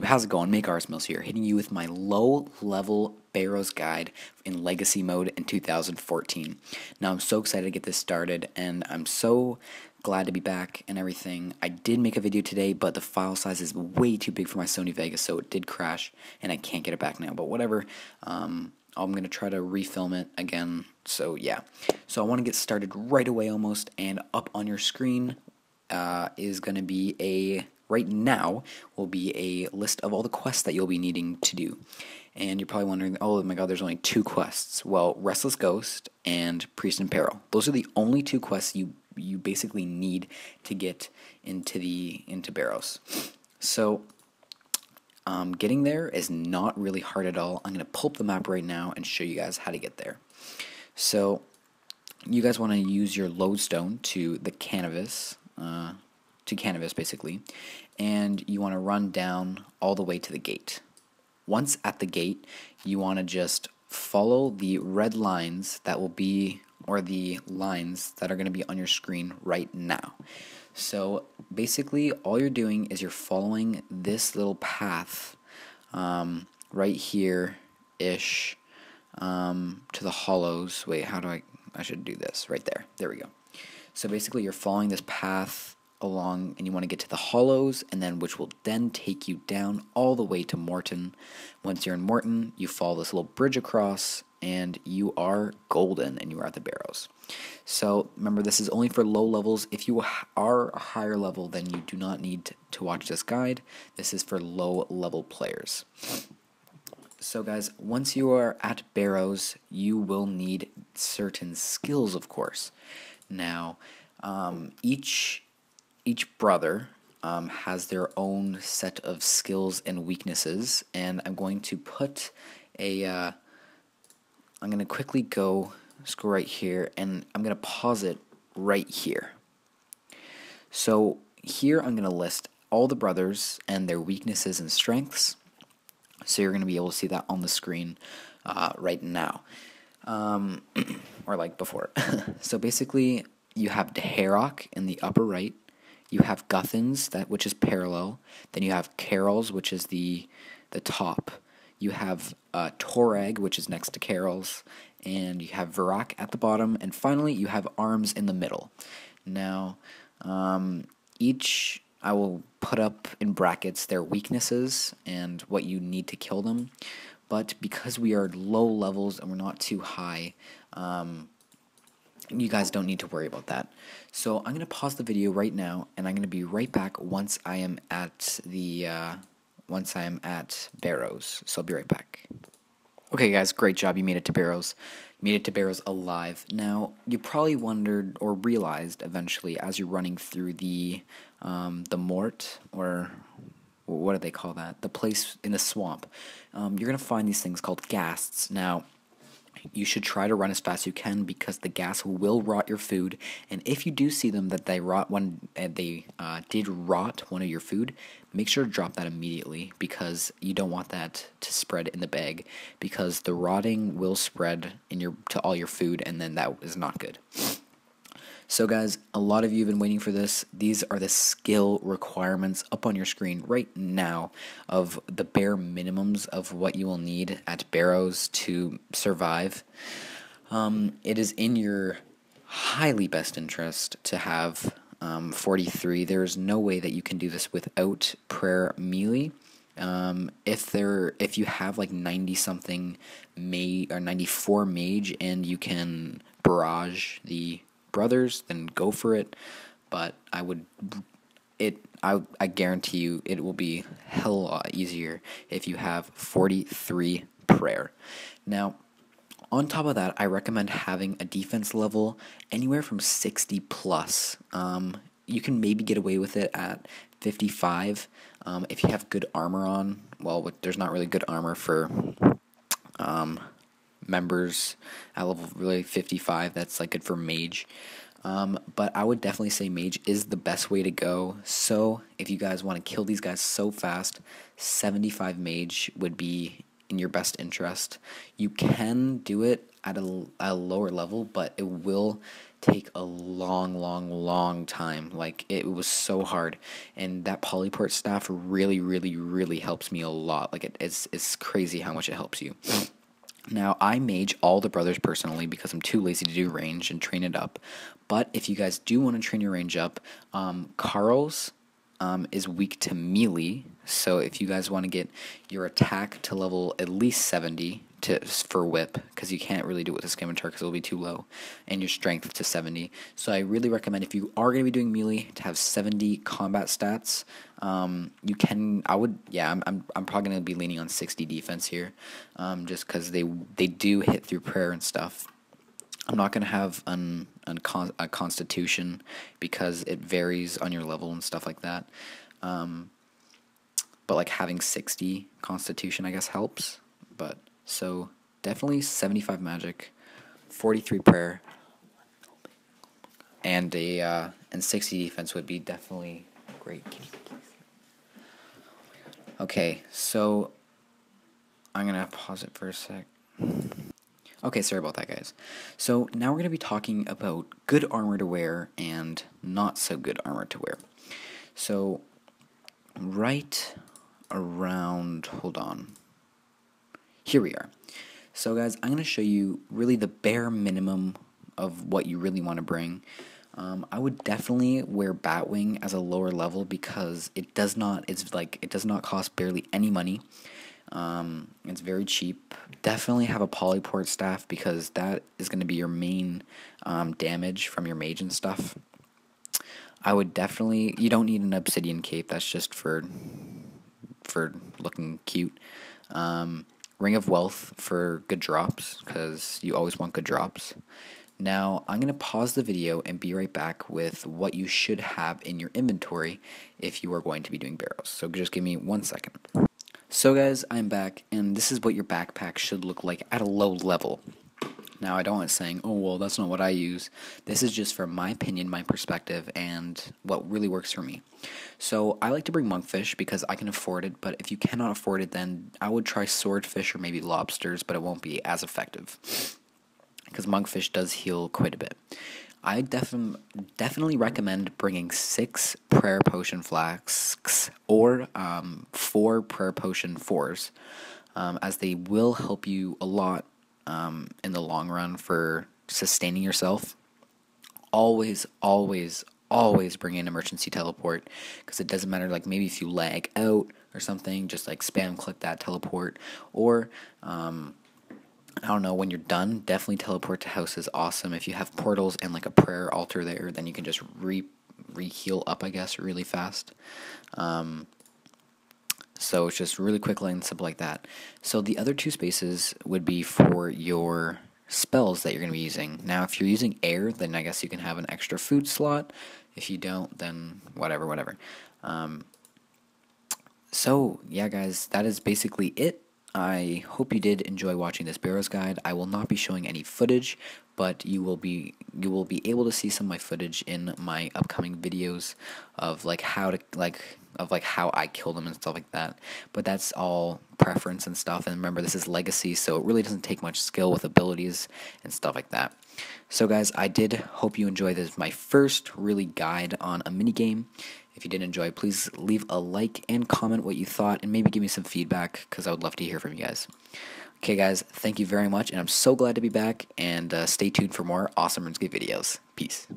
YouTube, how's it going? Make Ours Mills here, hitting you with my low-level Barrows guide in Legacy mode in 2014. Now, I'm so excited to get this started, and I'm so glad to be back and everything. I did make a video today, but the file size is way too big for my Sony Vegas, so it did crash, and I can't get it back now, but whatever. I'm going to try to refilm it again, so yeah. So I want to get started right away almost, and up on your screen is going to be right now will be a list of all the quests that you'll be needing to do. And you're probably wondering, oh my god, there's only 2 quests. Well, Restless Ghost and Priest in Peril. Those are the only 2 quests you basically need to get into Barrows. So getting there is not really hard at all. I'm going to pull up the map right now and show you guys how to get there. So you guys want to use your lodestone to the canvas, basically, and you want to run down all the way to the gate. Once at the gate, you want to just follow the red lines that will be, or the lines that are going to be on your screen right now. So basically all you're doing is you're following this little path right here-ish to the hollows. Wait, how do I should do this right there. There we go. So basically you're following this path along, and you want to get to the hollows, and then which will then take you down all the way to Morton. Once you're in Morton, you follow this little bridge across, and you are golden, and you are at the Barrows. So remember, this is only for low levels. If you are a higher level, then you do not need to watch this guide. This is for low level players. So guys, once you are at Barrows, you will need certain skills, of course. Now, each brother has their own set of skills and weaknesses, and I'm going to put I'm going to quickly go right here, and I'm going to pause it right here. So here I'm going to list all the brothers and their weaknesses and strengths, so you're going to be able to see that on the screen right now, or like before. So basically, you have Deharok in the upper right. You have Guthans, which is parallel. Then you have Carol's, which is the top. You have Torag, which is next to Carol's. And you have Virak at the bottom. And finally, you have Arms in the middle. Now, each I will put up in brackets their weaknesses and what you need to kill them. But because we are low levels and we're not too high, you guys don't need to worry about that. So I'm going to pause the video right now, and I'm going to be right back once I am at Barrows. So I'll be right back. Okay guys, great job, you made it to Barrows. You made it to Barrows alive. Now, you probably wondered or realized eventually as you're running through the mort, or what do they call that? The place in the swamp. You're going to find these things called ghasts. Now, you should try to run as fast as you can, because the gas will rot your food, and if you do see them that they rot did rot one of your food, make sure to drop that immediately, because you don't want that to spread in the bag, because the rotting will spread to all your food, and then that is not good. So guys, a lot of you have been waiting for this. These are the skill requirements up on your screen right now of the bare minimums of what you will need at Barrows to survive. It is in your highly best interest to have 43. There is no way that you can do this without prayer melee. If you have like 90-something or 94 mage and you can barrage the brothers, then go for it. But I guarantee you it will be a hell of a lot easier if you have 43 prayer. Now, on top of that, I recommend having a defense level anywhere from 60 plus. You can maybe get away with it at 55 if you have good armor on. Well, there's not really good armor for members at level really 55. That's like good for mage, but I would definitely say mage is the best way to go. So if you guys want to kill these guys so fast, 75 mage would be in your best interest. You can do it at a lower level, but it will take a long time. Like, it was so hard, and that polyport staff really helps me a lot. Like, it's crazy how much it helps you. Now, I mage all the brothers personally because I'm too lazy to do range and train it up. But if you guys do want to train your range up, Carl's is weak to melee. So if you guys want to get your attack to level at least 70 for whip, because you can't really do it with a scimitar because it'll be too low, and your strength to 70. So I really recommend, if you are going to be doing melee, to have 70 combat stats. You can, I'm probably going to be leaning on 60 defense here, just because they do hit through prayer and stuff. I'm not going to have a constitution because it varies on your level and stuff like that. But like having 60 constitution, I guess, helps. But so definitely 75 magic, 43 prayer, and 60 defense would be definitely great. Okay, so I'm gonna pause it for a sec. Okay, sorry about that, guys. So now we're going to be talking about good armor to wear and not so good armor to wear. So right around, hold on, here we are. So guys, I'm going to show you really the bare minimum of what you really want to bring. I would definitely wear Batwing as a lower level because it does not cost barely any money. It's very cheap. Definitely have a polyport staff because that is going to be your main damage from your mage and stuff. I would definitely, you don't need an obsidian cape, that's just for looking cute. Ring of Wealth for good drops, because you always want good drops. Now, I'm going to pause the video and be right back with what you should have in your inventory if you are going to be doing Barrows. So just give me 1 second. So guys, I'm back, and this is what your backpack should look like at a low level. Now, I don't want saying, oh, well, that's not what I use. This is just from my opinion, my perspective, and what really works for me. So, I like to bring monkfish because I can afford it, but if you cannot afford it, then I would try swordfish or maybe lobsters, but it won't be as effective, because monkfish does heal quite a bit. I definitely recommend bringing 6 prayer potion flasks or 4 prayer potion 4s, as they will help you a lot in the long run for sustaining yourself. Always bring in emergency teleport, because it doesn't matter, like maybe if you lag out or something, just like spam click that teleport, or I don't know, when you're done, definitely teleport to house is awesome. If you have portals and like a prayer altar there, then you can just re-heal up, I guess, really fast. So it's just really quick and simple like that. So the other 2 spaces would be for your spells that you're going to be using. Now, if you're using air, then I guess you can have an extra food slot. If you don't, then whatever. So, yeah, guys, that is basically it. I hope you did enjoy watching this Barrows guide. I will not be showing any footage, but you will be able to see some of my footage in my upcoming videos of how I kill them and stuff like that. But that's all preference and stuff. And remember, this is Legacy, so it really doesn't take much skill with abilities and stuff like that. So guys, I did hope you enjoyed this, my first really guide on a mini game. If you did enjoy, please leave a like and comment what you thought, and maybe give me some feedback, because I would love to hear from you guys. Okay guys, thank you very much, and I'm so glad to be back, and stay tuned for more awesome Runescape videos. Peace.